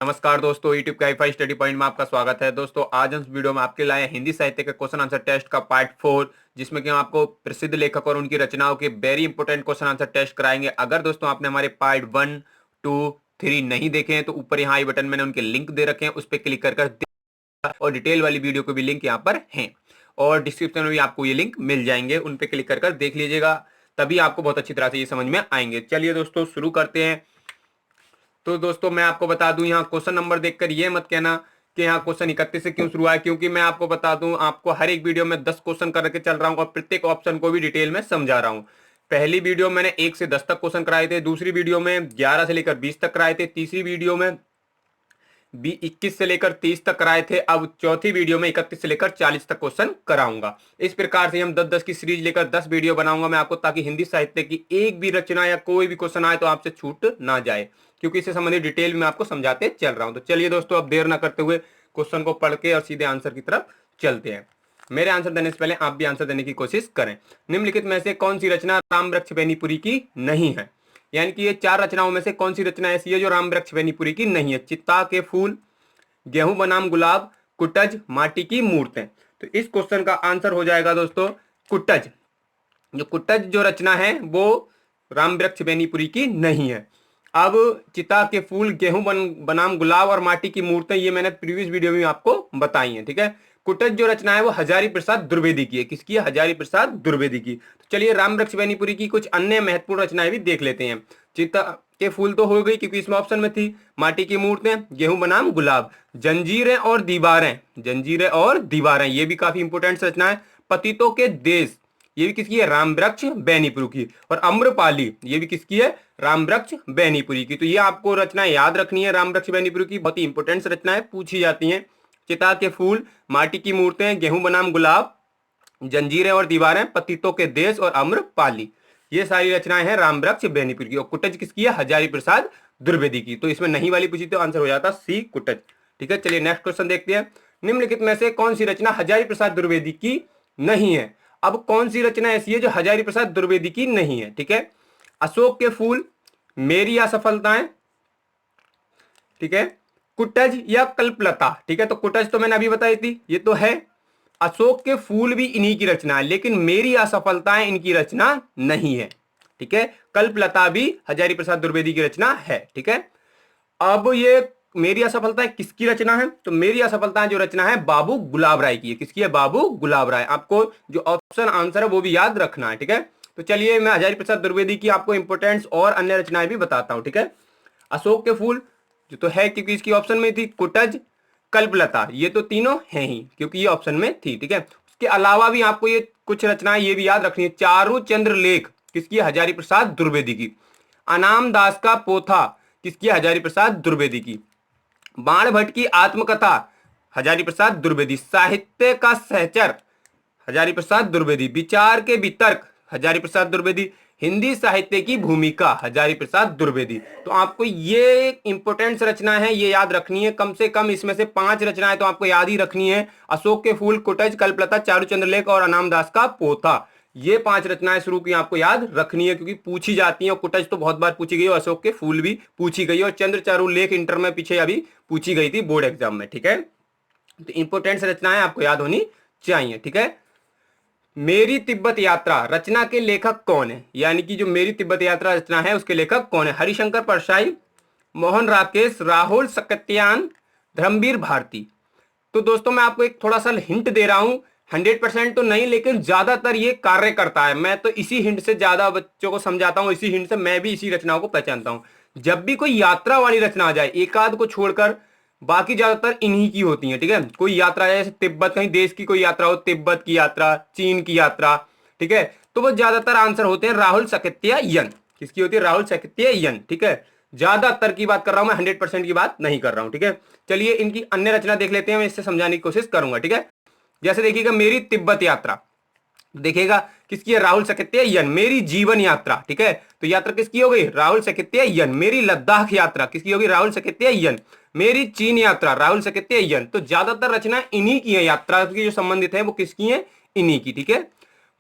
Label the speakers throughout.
Speaker 1: नमस्कार दोस्तों, यूट्यूब के हाई स्टडी पॉइंट में आपका स्वागत है। दोस्तों आज हम इस वीडियो में आपके लाए हिंदी साहित्य के क्वेश्चन आंसर टेस्ट का पार्ट 4, जिसमें कि हम आपको प्रसिद्ध लेखक और उनकी रचनाओं के very important question answer test कराएंगे। अगर दोस्तों आपने हमारे पार्ट 1, 2, 3 नहीं देखे हैं तो ऊपर यहाँ आई बटन मैंने उनके लिंक दे रखे हैं, उस पर क्लिक कर और डिटेल वाली वीडियो के भी लिंक यहाँ पर है और डिस्क्रिप्शन में भी आपको ये लिंक मिल जाएंगे, उन पर क्लिक कर देख लीजिएगा, तभी आपको बहुत अच्छी तरह से ये समझ में आएंगे। चलिए दोस्तों शुरू करते हैं। तो दोस्तों मैं आपको बता दूं, यहाँ क्वेश्चन नंबर देखकर ये मत कहना कि यहाँ क्वेश्चन 31 से क्यों शुरू हुआ है, क्योंकि मैं आपको बता दूं, आपको हर एक वीडियो में 10 क्वेश्चन करके चल रहा हूँ और प्रत्येक ऑप्शन को भी डिटेल में समझा रहा हूँ। पहली वीडियो मैंने 1 से 10 तक क्वेश्चन कराए थे, दूसरी वीडियो में 11 से लेकर 20 तक कराए थे, तीसरी वीडियो में 21 से लेकर 30 तक कराए थे। अब चौथी वीडियो में 31 से लेकर 40 तक क्वेश्चन कराऊंगा। इस प्रकार से हम 10-10 की सीरीज लेकर 10 वीडियो बनाऊंगा मैं आपको, ताकि हिंदी साहित्य की एक भी रचना या कोई भी क्वेश्चन आए तो आपसे छूट ना जाए, क्योंकि इससे संबंधित डिटेल में आपको समझाते चल रहा हूं। तो चलिए दोस्तों अब देर ना करते हुए क्वेश्चन को पढ़ के और सीधे आंसर की तरफ चलते हैं। मेरे आंसर देने से पहले आप भी आंसर देने की कोशिश करें। निम्नलिखित में से कौन सी रचना रामवृक्ष बेनीपुरी की नहीं है? यानी कि ये 4 रचनाओं में से कौन सी रचना ऐसी है जो रामवृक्ष बेनीपुरी की नहीं है? चित्ता के फूल, गेहूं बनाम गुलाब, कुटज, माटी की मूर्तें। तो इस क्वेश्चन का आंसर हो जाएगा दोस्तों कुटज। जो कुटज जो रचना है वो रामवृक्ष बेनीपुरी की नहीं है। अब चिता के फूल, गेहूं बनाम गुलाब और माटी की मूर्तें, ये मैंने प्रीवियस वीडियो में आपको बताई हैं, ठीक है। कुटज जो रचना है वो हजारी प्रसाद द्विवेदी की है। किसकी है? हजारी प्रसाद द्विवेदी की। तो चलिए रामवृक्ष बेनीपुरी की कुछ अन्य महत्वपूर्ण रचनाएं भी देख लेते हैं। चिता के फूल तो हो गई क्योंकि इसमें ऑप्शन में थी, माटी की मूर्तें, गेहूं बनाम गुलाब, जंजीरें और दीवारें, जंजीरें और दीवारें ये भी काफी इंपोर्टेंट रचना है। पतितों के देश ये भी किसकी है? रामवृक्ष बेनीपुरी की। और अम्रपाली ये भी किसकी है? रामवृक्ष बेनीपुरी की। तो ये आपको रचना याद रखनी है, रामवृक्ष बेनीपुरी की बहुत ही इंपोर्टेंट रचना है, पूछी जाती है। चिता के फूल, माटी की मूर्तें, गेहूं बनाम गुलाब, जंजीरें और दीवारें, पतितों के देश और अम्रपाली, ये सारी रचनाएं हैं रामवृक्ष बेनीपुरी की। और कुटज किसकी है? हजारी प्रसाद द्विवेदी की। तो इसमें नहीं वाली पूछी तो आंसर हो जाता सी कुटज, ठीक है। चलिए नेक्स्ट क्वेश्चन देखते हैं। निम्नलिखित में से कौन सी रचना हजारी प्रसाद द्विवेदी की नहीं है? अब कौन सी रचना ऐसी है जो हजारी प्रसाद द्विवेदी की नहीं है? ठीक है, अशोक के फूल, मेरी असफलताएं, ठीक है, कुटज या कल्पलता। ठीक है, तो कुटज तो मैंने अभी बताई थी, ये तो है। अशोक के फूल भी इन्हीं की रचना है, लेकिन मेरी असफलताएं इनकी रचना नहीं है। ठीक है, कल्पलता भी हजारी प्रसाद द्विवेदी की रचना है। ठीक है, अब ये मेरी असफलताएं किसकी रचना है? तो मेरी असफलताएं जो रचना है बाबू गुलाब राय की है। किसकी है? बाबू गुलाब राय। आपको जो ऑप्शन आंसर है वो भी याद रखना है। ठीक है, तो चलिए मैं हजारी प्रसाद द्विवेदी की आपको इंपोर्टेंस और अन्य रचनाएं भी बताता हूं। ठीक है, अशोक के फूल जो तो है क्योंकि इसकी ऑप्शन में थी, कुटज, कल्पलता ये तो तीनों हैं ही क्योंकि ये ऑप्शन में थी। ठीक है, उसके अलावा भी आपको ये कुछ रचनाएं ये भी याद रखनी है। चारू चंद्र लेख किसकी है? हजारी प्रसाद द्विवेदी की। अनाम दास का पोथा किसकी है? हजारी प्रसाद द्विवेदी की। बाण भट्ट की आत्मकथा हजारी प्रसाद द्विवेदी। साहित्य का सहचर हजारी प्रसाद द्विवेदी। विचार के वितर्क हजारी प्रसाद द्विवेदी। हिंदी साहित्य की भूमिका हजारी प्रसाद द्विवेदी। तो आपको ये इंपोर्टेंट रचना है, ये याद रखनी है। कम से कम इसमें से 5 रचनाएं तो आपको याद ही रखनी है। अशोक के फूल, कुटज, कल्पलता, चारूचंद्र लेख और अनामदास का पोथा, ये 5 रचनाएं शुरू की आपको याद रखनी है क्योंकि पूछी जाती हैं। कुटज तो बहुत बार पूछी गई और अशोक के फूल भी पूछी गई और चंद्र चारू लेख इंटर में पीछे अभी पूछी गई थी बोर्ड एग्जाम में। ठीक है, तो इंपोर्टेंट रचनाएं आपको याद होनी चाहिए। ठीक है, मेरी तिब्बत यात्रा रचना के लेखक कौन है? यानी कि जो मेरी तिब्बत यात्रा रचना है उसके लेखक कौन है? हरिशंकर परसाई, मोहन राकेश, राहुल सकत्यान, धर्मवीर भारती। तो दोस्तों मैं आपको एक थोड़ा सा हिंट दे रहा हूं, 100% तो नहीं लेकिन ज्यादातर ये कार्य करता है। मैं तो इसी हिंट से ज्यादा बच्चों को समझाता हूं, इसी हिंट से मैं भी इसी रचनाओं को पहचानता हूं। जब भी कोई यात्रा वाली रचना आ जाए, एक आध को छोड़कर बाकी ज्यादातर इन्हीं की होती है। ठीक है, कोई यात्रा जैसे तिब्बत, कहीं देश की कोई यात्रा हो, तिब्बत की यात्रा, चीन की यात्रा, ठीक है, तो वो ज्यादातर आंसर होते हैं राहुल सकत्यायन। किसकी होती है? राहुल सकत्यायन। ठीक है, ज्यादातर की बात कर रहा हूं मैं, 100% की बात नहीं कर रहा हूं। ठीक है, चलिए इनकी अन्य रचना देख लेते हैं, मैं इससे समझाने की कोशिश करूंगा। ठीक है, जैसे देखिएगा मेरी तिब्बत यात्रा, देखिएगा किसकी है? राहुल सकत्यायन। मेरी जीवन यात्रा, ठीक है, तो यात्रा किसकी हो गई? राहुल सकत्यायन। मेरी लद्दाख यात्रा किसकी होगी? राहुल सकत्यायन। मेरी चीन यात्रा राहुल सकत्यायन। तो ज्यादातर रचना इन्हीं की है, यात्रा की जो संबंधित है वो किसकी है? इन्हीं की। ठीक है,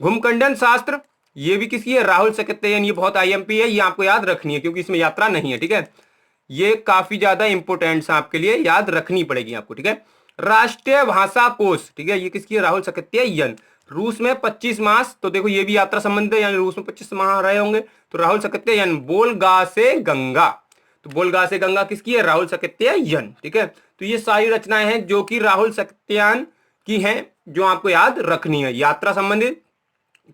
Speaker 1: घुमकंडन शास्त्र ये भी किसकी है? राहुल सकत्यायन। ये बहुत आईएमपी है, ये आपको याद रखनी है क्योंकि इसमें यात्रा नहीं है। ठीक है, ये काफी ज्यादा इंपोर्टेंट है आपके लिए, याद रखनी पड़ेगी आपको, ठीक है। राष्ट्रीय भाषा कोश, ठीक है, ये किसकी है? राहुल सकतियन। रूस में 25 मास, तो देखो ये भी यात्रा संबंधित है, यानी रूस में 25 माह रहे होंगे, तो राहुल सकतियन। बोलगा से गंगा, तो बोलगा से गंगा किसकी है? राहुल सकतियन, ठीक है। तो ये सारी रचनाएं हैं जो कि राहुल सकतियान की हैं, जो आपको याद रखनी है। यात्रा संबंधित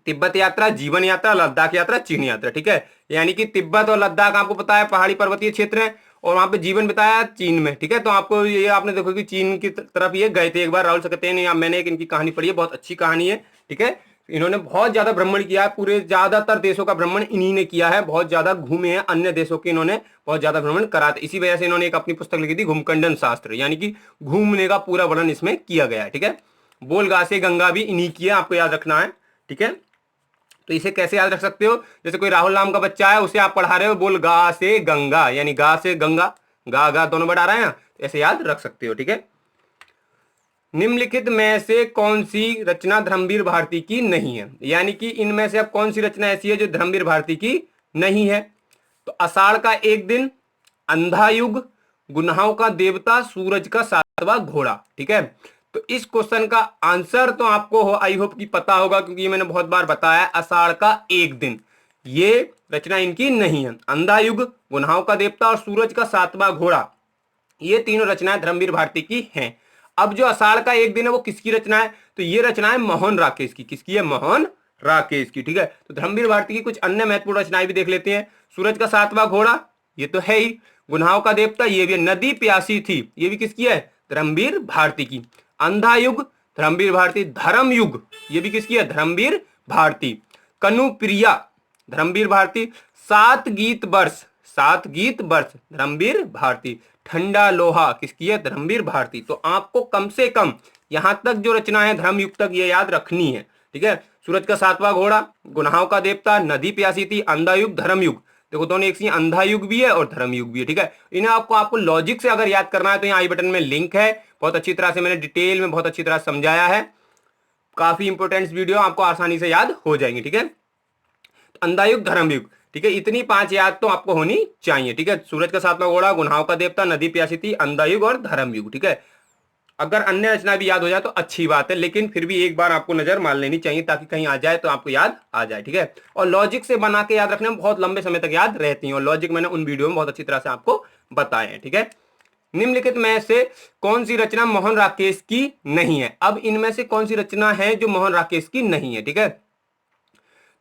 Speaker 1: तिब्बत यात्रा, जीवन यात्रा, लद्दाख यात्रा, चीन यात्रा, ठीक है। यानी कि तिब्बत और लद्दाख आपको पता है पहाड़ी पर्वतीय क्षेत्र है, और वहां पे जीवन बिताया चीन में, ठीक है। तो आपको ये आपने देखो कि चीन की तरफ ये गए थे एक बार राहुल सकतियन, मैंने एक इनकी कहानी पढ़ी है, बहुत अच्छी कहानी है, ठीक है। इन्होंने बहुत ज्यादा भ्रमण किया है, पूरे ज्यादातर देशों का भ्रमण इन्हीं ने किया है, बहुत ज्यादा घूमे हैं, अन्य देशों के इन्होंने बहुत ज्यादा भ्रमण करा था। इसी वजह से इन्होंने एक अपनी पुस्तक लिखी थी घूमखंडन शास्त्र, यानी कि घूमने का पूरा वर्णन इसमें किया गया है, ठीक है। बोलगा से गंगा भी इन्हीं की है, आपको याद रखना है, ठीक है। तो इसे कैसे याद रख सकते हो? जैसे कोई राहुल नाम का बच्चा है, उसे आप पढ़ा रहे हो, बोल गा से गंगा, यानी गा से गंगा, गा गा दोनों बढ़ा रहे हैं, तो ऐसे याद रख सकते हो, ठीक है। निम्नलिखित में से कौन सी रचना धर्मवीर भारती की नहीं है? यानी कि इनमें से अब कौन सी रचना ऐसी है जो धर्मवीर भारती की नहीं है? तो आषाढ़ का एक दिन, अंधा युग, गुनाहों का देवता, सूरज का सातवां घोड़ा, ठीक है। तो इस क्वेश्चन का आंसर तो आपको आई होप कि पता होगा, क्योंकि ये मैंने बहुत बार बताया, आषाढ़ का एक दिन, ये रचना इनकी नहीं है। अंधा युग, गुनाहों का देवता और सूरज का सातवां घोड़ा, ये तीनों रचनाएं धर्मवीर भारती की हैं। अब जो आषाढ़ का एक दिन है वो किसकी रचना है? तो ये रचना है मोहन राकेश की। किसकी है? मोहन राकेश की, ठीक है। तो धर्मवीर भारती की कुछ अन्य महत्वपूर्ण रचनाएं भी देख लेते हैं। सूरज का सातवां घोड़ा, ये तो है ही। गुनाहों का देवता, ये भी। नदी प्यासी थी, ये भी किसकी है? धर्मवीर भारती की। अंधा युग, धर्मवीर भारती। धर्म युग, ये भी किसकी है? धर्मवीर भारती। कनुप्रिया, धर्मवीर भारती। सात गीत वर्ष, सात गीत वर्ष, धर्मवीर भारती। ठंडा लोहा, किसकी है? धर्मवीर भारती। तो आपको कम से कम यहां तक जो रचना है धर्मयुग तक ये याद रखनी है, ठीक है। सूरज का सातवां घोड़ा, गुनाहों का देवता, नदी प्यासी थी, अंधा युग, धर्म युग, देखो दोनों एक सी, अंधा युग भी है और धर्म युग भी है, ठीक है। इन्हें आपको लॉजिक से अगर याद करना है तो यहाँ आई बटन में लिंक है, बहुत अच्छी तरह से मैंने डिटेल में बहुत अच्छी तरह समझाया है, काफी इंपोर्टेंट वीडियो, आपको आसानी से याद हो जाएंगे, ठीक है। तो अंधा युग, धर्म युग, ठीक है, इतनी 5 याद तो आपको होनी चाहिए, ठीक है। सूरज का सातवां घोड़ा, गुनाहों का देवता, नदी प्यासी थी, अंधा युग और धर्म युग, ठीक है। अगर अन्य रचना भी याद हो जाए तो अच्छी बात है, लेकिन फिर भी एक बार आपको नजर मार लेनी चाहिए ताकि कहीं आ जाए तो आपको याद आ जाए, ठीक है। और लॉजिक से बना के याद रखने में बहुत लंबे समय तक याद रहती है, और लॉजिक मैंने उन वीडियो में बहुत अच्छी तरह से आपको बताए हैं, ठीक है। निम्नलिखित में से कौन सी रचना मोहन राकेश की नहीं है? अब इनमें से कौन सी रचना है जो मोहन राकेश की नहीं है, ठीक है।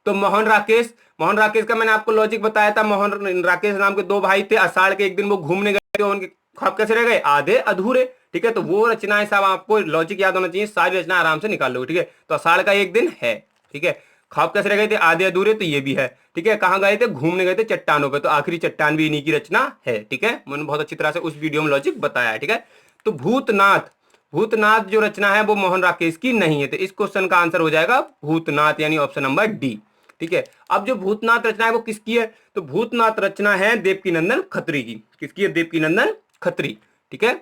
Speaker 1: तो मोहन राकेश का मैंने आपको लॉजिक बताया था। मोहन राकेश नाम के 2 भाई थे, आषाढ़ के एक दिन वो घूमने गए थे, उनके ख्वाब कैसे रह गए? आधे अधूरे, ठीक है। तो वो रचनाएं साहब आपको लॉजिक याद होना चाहिए, सारी रचना आराम से निकाल लो, ठीक है। तो आषाढ़ का एक दिन है, ठीक है। ख्वाब कैसे रह गए थे? आधे अधूरे, तो ये भी है, ठीक है। कहाँ गए थे? घूमने गए थे चट्टानों पे, तो आखिरी चट्टान भी इन्हीं की रचना है, ठीक है। मैंने बहुत अच्छी तरह से उस वीडियो में लॉजिक बताया है, ठीक है। तो भूतनाथ जो रचना है वो मोहन राकेश की नहीं है, तो इस क्वेश्चन का आंसर हो जाएगा भूतनाथ, यानी ऑप्शन नंबर डी, ठीक है। अब जो भूतनाथ रचना है वो किसकी है? तो भूतनाथ रचना है देवकीनंदन खत्री की। किसकी है? देवकीनंदन खत्री, ठीक है।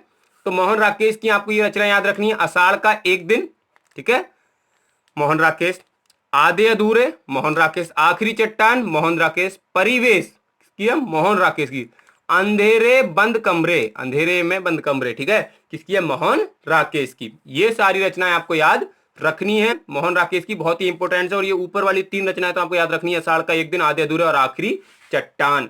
Speaker 1: तो मोहन राकेश की आपको ये रचना याद रखनी है। आषाढ़ का एक दिन, ठीक है, मोहन राकेश। आधे अधूरे, मोहन राकेश। आखिरी चट्टान, मोहन राकेश। परिवेश, किसकी है? मोहन राकेश की। अंधेरे बंद कमरे, अंधेरे में बंद कमरे, ठीक है, किसकी है? मोहन राकेश की। ये सारी रचनाएं आपको याद रखनी है, मोहन राकेश की, बहुत ही इंपोर्टेंट है। और ये ऊपर वाली 3 रचनाएं तो आपको याद रखनी है, आषाढ़ का एक दिन, आधे अधूरे और आखिरी चट्टान।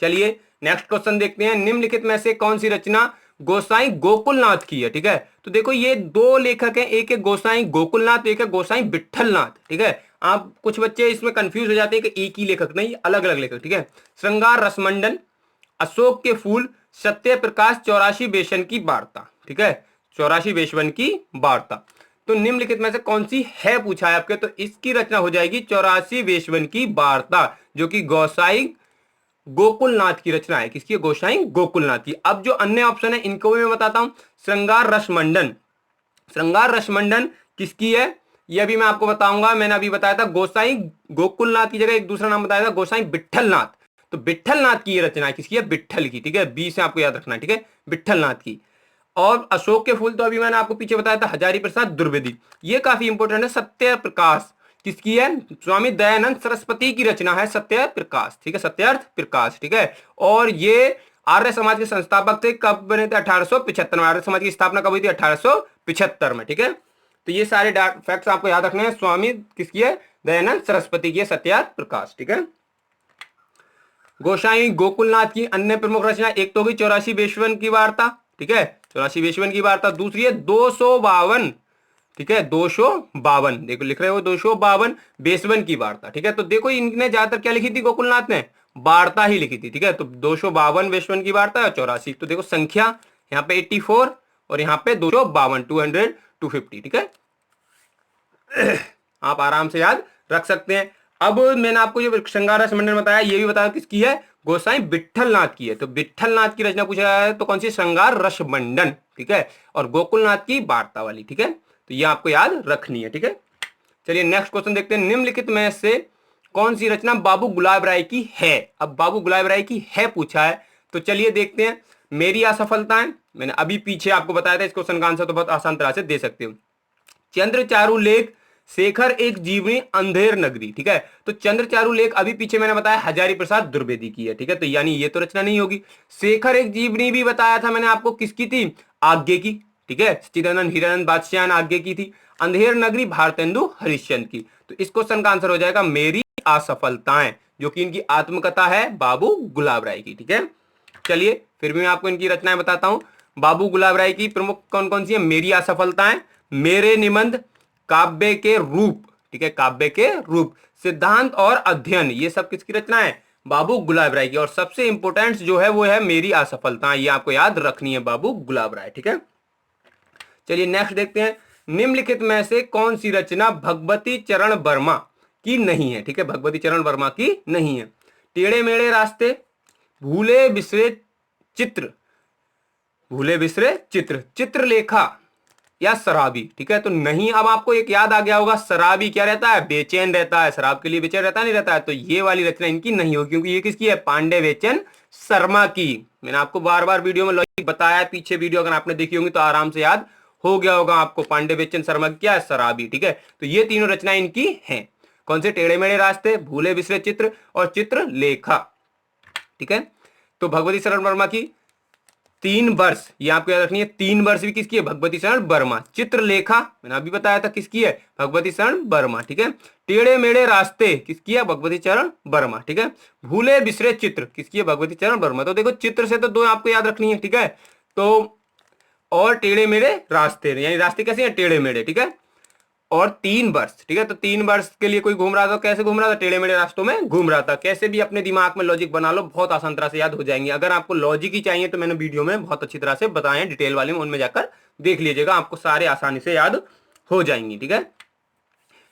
Speaker 1: चलिए नेक्स्ट क्वेश्चन देखते हैं। निम्नलिखित में से कौन सी रचना गोसाई गोकुलनाथ की है? ठीक है, तो देखो ये 2 लेखक हैं, एक है गोसाई गोकुलनाथ, एक है गोसाई विट्ठलनाथ, ठीक है। आप कुछ बच्चे इसमें कंफ्यूज हो जाते हैं कि एक ही लेखक, नहीं, अलग अलग लेखक, ठीक है। श्रृंगार रसमंडन, अशोक के फूल, सत्य प्रकाश, 84 वेश्वन की वार्ता, ठीक है, 84 वेश्वन की वार्ता। तो निम्नलिखित में से कौन सी है पूछा है आपके, तो इसकी रचना हो जाएगी 84 वेश्वन की वार्ता, जो कि गोसाई गोकुलनाथ की रचना है। किसकी? गोसाई गोकुलनाथ की। अब जो अन्य ऑप्शन है इनको भी मैं बताता हूं। श्रृंगार रसमंडन, श्रृंगार रसमंडन किसकी है यह भी मैं आपको बताऊंगा। मैंने अभी बताया था गोसाई गोकुलनाथ की जगह एक दूसरा नाम बताया था, गोसाई विट्ठलनाथ। तो विट्ठलनाथ की ये रचना है, किसकी है? विट्ठल की, ठीक है, बी से आपको याद रखना है, ठीक है, विट्ठलनाथ की। और अशोक के फूल तो अभी मैंने आपको पीछे बताया था, हजारी प्रसाद द्विवेदी। ये काफी इंपोर्टेंट है। सत्य प्रकाश किसकी है? स्वामी दयानंद सरस्वती की रचना है, सत्य प्रकाश, ठीक है, सत्यार्थ प्रकाश, ठीक है। और ये आर्य समाज के संस्थापक थे, कब बने थे? 1875 में। आर्य समाज की स्थापना कब हुई थी? 1875 में। ठीक है, तो ये सारे फैक्ट्स आपको याद रखने हैं। स्वामी किसकी है? दयानंद सरस्वती की है, सत्यार्थ प्रकाश। ठीक है, गोसाई गोकुलनाथ की अन्य प्रमुख रचना, एक तो होगी 84 वेश्वन की वार्ता। ठीक है, 84 वेश्वन की वार्ता। दूसरी है 252, ठीक है, 252, देखो लिख रहे हो 252 वेश्वन की वार्ता। ठीक है, तो देखो इनने ज्यादातर क्या लिखी थी? गोकुलनाथ ने वार्ता ही लिखी थी। ठीक है, तो 252 वेश्वन की वार्ता और 84। तो देखो संख्या यहाँ पे 84 और यहाँ पे 252, 200, 250। ठीक है, आप आराम से याद रख सकते हैं। अब मैंने आपको ये श्रृंगार रस मंडन बताया, ये भी बताया किसकी है? गोसाई विट्ठलनाथ की है। तो विट्ठलनाथ की रचना पूछा है तो कौन सी? श्रृंगार रस मंडन। ठीक है, और गोकुलनाथ की वार्ता वाली। ठीक है, तो ये आपको याद रखनी है। ठीक है, चलिए नेक्स्ट क्वेश्चन देखते हैं। निम्नलिखित में से कौन सी रचना बाबू गुलाब राय की है? अब बाबू गुलाब राय की है पूछा है, तो चलिए देखते हैं। मेरी असफलताएं, मैंने अभी पीछे आपको बताया था, इस क्वेश्चन का आंसर तो बहुत आसान तरह से दे सकते हो। चंद्र चारु लेख, शेखर एक जीवनी, अंधेर नगरी। ठीक है, तो चंद्र चारु लेख अभी पीछे मैंने बताया हजारी प्रसाद द्विवेदी की है। ठीक है, तो यानी ये तो रचना नहीं होगी। शेखर एक जीवनी भी बताया था मैंने आपको, किसकी थी? आज्ञे की। ठीक है, सच्चिदानंद हीरानंद बादशाह आज्ञे की थी। अंधेर नगरी भारतेंदु हरिश्चंद्र की। तो इस क्वेश्चन का आंसर हो जाएगा मेरी असफलताएं, जो कि इनकी आत्मकथा है बाबू गुलाब राय की। ठीक है, चलिए फिर भी मैं आपको इनकी रचनाएं बताता हूं। बाबू गुलाब राय की प्रमुख कौन कौन सी है? मेरी असफलताएं, मेरे निबंध, काव्य के रूप। ठीक है, काव्य के रूप, सिद्धांत और अध्ययन, ये सब किसकी रचना है? बाबू गुलाब राय की। और सबसे इंपोर्टेंट जो है वो है मेरी असफलता, ये आपको याद रखनी है, बाबू गुलाब राय। ठीक है, चलिए नेक्स्ट देखते हैं। निम्नलिखित में से कौन सी रचना भगवती चरण वर्मा की नहीं है? ठीक है, भगवती चरण वर्मा की नहीं है। टेढ़े मेढ़े रास्ते, भूले बिसरे चित्र, भूले बिसरे चित्र, चित्रलेखा या शराबी। ठीक है, तो नहीं। अब आपको एक याद आ गया होगा, शराबी क्या रहता है? बेचैन रहता है। शराब के लिए बेचैन रहता नहीं रहता है, तो ये वाली रचना इनकी नहीं होगी, क्योंकि ये किसकी है? पांडे बेचन शर्मा की। मैंने आपको बार बार वीडियो में लॉजिक बताया, पीछे वीडियो अगर आपने देखी होगी तो आराम से याद हो गया होगा आपको। पांडे बेचन शर्मा की क्या है? शराबी। ठीक है, तो ये तीनों रचना इनकी है। कौन से? टेढ़े मेढ़े रास्ते, भूले बिसरे चित्र और चित्रलेखा। ठीक है, तो भगवती शरण वर्मा की 3 वर्ष, ये आपको याद रखनी है। 3 वर्ष भी किसकी है? भगवती शरण वर्मा। चित्रलेखा मैंने अभी बताया था किसकी है? भगवती शरण वर्मा। ठीक है, टेढ़े मेढ़े रास्ते किसकी है? भगवती चरण वर्मा। ठीक है, भूले बिसरे चित्र किसकी है? भगवती चरण वर्मा। तो देखो चित्र से तो 2 आपको याद रखनी है। ठीक है, तो और टेढ़े मेढ़े रास्ते, यानी रास्ते कैसे हैं? टेढ़े मेढ़े। ठीक है, और 3 वर्ष। ठीक है, तो 3 वर्ष के लिए कोई घूम रहा था, कैसे घूम रहा था? टेढ़े मेढ़े रास्तों में घूम रहा था। कैसे भी अपने दिमाग में लॉजिक बना लो, बहुत आसान तरह से याद हो जाएंगे। अगर आपको लॉजिक ही चाहिए तो मैंने वीडियो में बहुत अच्छी तरह से बताए हैं, डिटेल वाले में, उनमें जाकर देख लीजिएगा, आपको सारे आसानी से याद हो जाएंगे। ठीक है,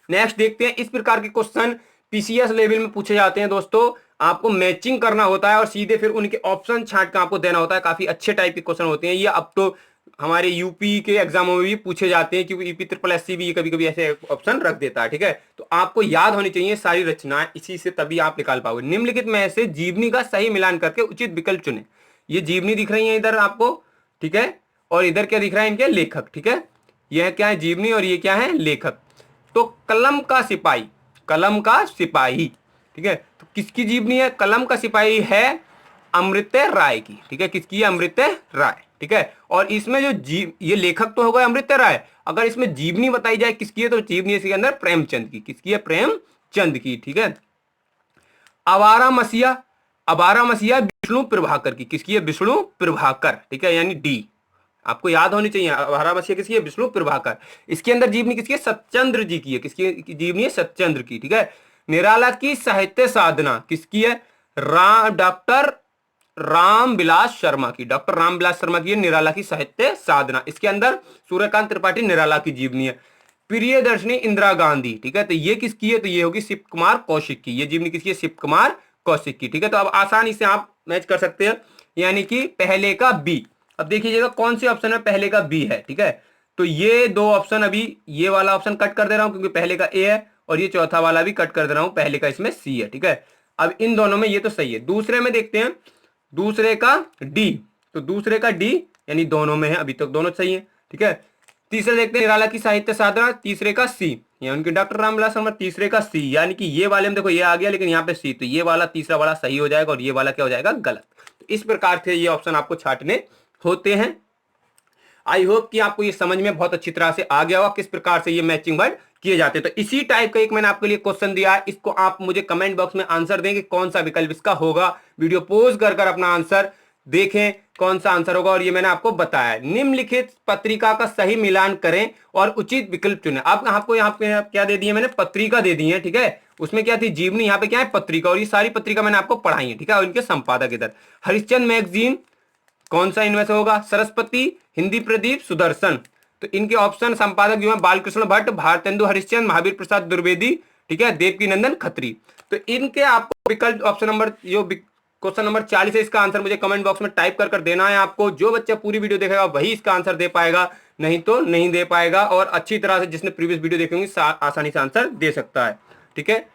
Speaker 1: नेक्स्ट देखते हैं। इस प्रकार के क्वेश्चन पीसीएस लेवल में पूछे जाते हैं दोस्तों। आपको मैचिंग करना होता है और सीधे फिर उनके ऑप्शन छांट कर आपको देना होता है। काफी अच्छे टाइप के क्वेश्चन होते हैं ये। अब तो हमारे यूपी के एग्जामों में भी पूछे जाते हैं, क्योंकि यूपी ट्रिपल एससी भी कभी कभी ऐसे ऑप्शन रख देता है। ठीक है, तो आपको याद होनी चाहिए सारी रचनाएं, इसी से तभी आप निकाल पाओगे। निम्नलिखित में से जीवनी का सही मिलान करके उचित विकल्प चुने। ये जीवनी दिख रही है इधर आपको। ठीक है, और इधर क्या दिख रहा है? इनके लेखक। ठीक है, यह क्या है? जीवनी, और ये क्या है? लेखक। तो कलम का सिपाही, कलम का सिपाही। ठीक है, तो किसकी जीवनी है? कलम का सिपाही है अमृत्य राय की। ठीक है, किसकी है? अमृत्य राय। ठीक है, और इसमें जो ये लेखक तो होगा अमृत्य राय, अगर इसमें जीवनी बताई जाए किसकी है, तो जीवनी इसके अंदर प्रेमचंद की। किसकी है? प्रेमचंद की। ठीक है, आवारा मसीहा, आवारा मसीहा विष्णु प्रभाकर की। किसकी है? विष्णु प्रभाकर। ठीक है, यानी डी आपको याद होनी चाहिए। आवारा मसीहा किसकी है? विष्णु प्रभाकर। इसके अंदर जीवनी किसकी है? सत्यचंद्र जी की है। किसकी जीवनी है? सत्यचंद्र की। ठीक है, निराला की साहित्य साधना किसकी है? डॉक्टर रामविलास शर्मा की। डॉक्टर रामविलास शर्मा की निराला की साहित्य साधना। इसके अंदर सूर्यकांत त्रिपाठी निराला की जीवनी है। प्रियदर्शनी इंदिरा गांधी। ठीक है, तो ये किसकी है? तो ये होगी शिव कुमार कौशिक की। ये जीवनी किसकी है? शिव कुमार कौशिक की। ठीक है, तो अब आसानी से आप मैच कर सकते हैं, यानी कि पहले का बी। अब देखिएगा कौन से ऑप्शन में पहले का बी है। ठीक है, तो ये 2 ऑप्शन, अभी ये वाला ऑप्शन कट कर दे रहा हूं क्योंकि पहले का ए है, और ये चौथा वाला भी कट कर दे रहा हूं, पहले का इसमें सी है। ठीक है, अब इन दोनों में ये तो सही है। दूसरे में देखते हैं, दूसरे का डी, तो दूसरे का डी यानी दोनों में है, अभी तक दोनों सही है। ठीक है, तीसरे देखते हैं निराला की साहित्य साधना, तीसरे का सी, यानी उनके डॉक्टर रामविलास शर्मा, तीसरे का सी, यानी कि ये वाले में देखो ये आ गया लेकिन यहाँ पे सी, तो ये वाला तीसरा वाला सही हो जाएगा और ये वाला क्या हो जाएगा? गलत। तो इस प्रकार से ये ऑप्शन आपको छांटने होते हैं। आई होप कि आपको ये समझ में बहुत अच्छी तरह से आ गया होगा किस प्रकार से ये मैचिंग वर्ड किए जाते हैं। तो इसी टाइप का एक मैंने आपके लिए क्वेश्चन दिया है, इसको आप मुझे कमेंट बॉक्स में आंसर दें कि कौन सा विकल्प इसका होगा। वीडियो पॉज कर कर अपना आंसर देखें कौन सा आंसर होगा, और ये मैंने आपको बताया है। निम्नलिखित पत्रिका का सही मिलान करें और उचित विकल्प चुनें। अब आपको यहाँ पे क्या दे दिए मैंने, पत्रिका दे दी है, ठीक है। उसमें क्या थी, जीवनी, यहाँ पे क्या है, पत्रिका, और ये सारी पत्रिका मैंने आपको पढ़ाई है, ठीक है। और इनके संपादक इधर हरिश्चंद्र मैगजीन, कौन सा इनमें से होगा, सरस्वती, हिंदी प्रदीप, सुदर्शन। तो इनके ऑप्शन संपादक जो है बालकृष्ण भट्ट, भारतेंदु हरिश्चंद्र, महावीर प्रसाद द्विवेदी, ठीक है, देवकी नंदन खत्री। तो इनके आपको विकल्प ऑप्शन नंबर जो क्वेश्चन नंबर 40 है, इसका आंसर मुझे कमेंट बॉक्स में टाइप कर देना है आपको। जो बच्चा पूरी वीडियो देखेगा वही इसका आंसर दे पाएगा, नहीं तो नहीं दे पाएगा। और अच्छी तरह से जिसने प्रीवियस वीडियो देखी होंगी आसानी से आंसर दे सकता है, ठीक है।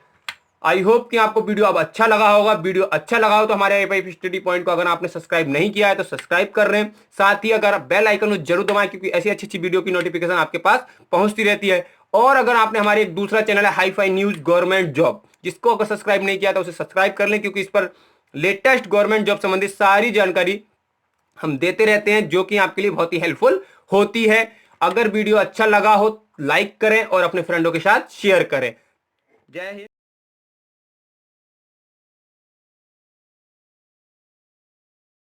Speaker 1: आई होप कि आपको वीडियो अब अच्छा लगा होगा। वीडियो अच्छा लगा हो तो हमारे एआई स्टडी पॉइंट को अगर आपने सब्सक्राइब नहीं किया है तो सब्सक्राइब कर रहे हैं। साथ ही अगर बेल आइकन को जरूर दबाएं, क्योंकि ऐसी अच्छी अच्छी वीडियो की नोटिफिकेशन आपके पास पहुंचती रहती है। और अगर आपने हमारे एक दूसरा चैनल है hi fi news government job, जिसको अगर सब्सक्राइब नहीं किया तो उसे सब्सक्राइब कर लें, क्योंकि इस पर लेटेस्ट गवर्नमेंट जॉब संबंधित सारी जानकारी हम देते रहते हैं, जो कि आपके लिए बहुत ही हेल्पफुल होती है। अगर वीडियो अच्छा लगा हो लाइक करें और अपने फ्रेंडों के साथ शेयर करें। जय हिंद।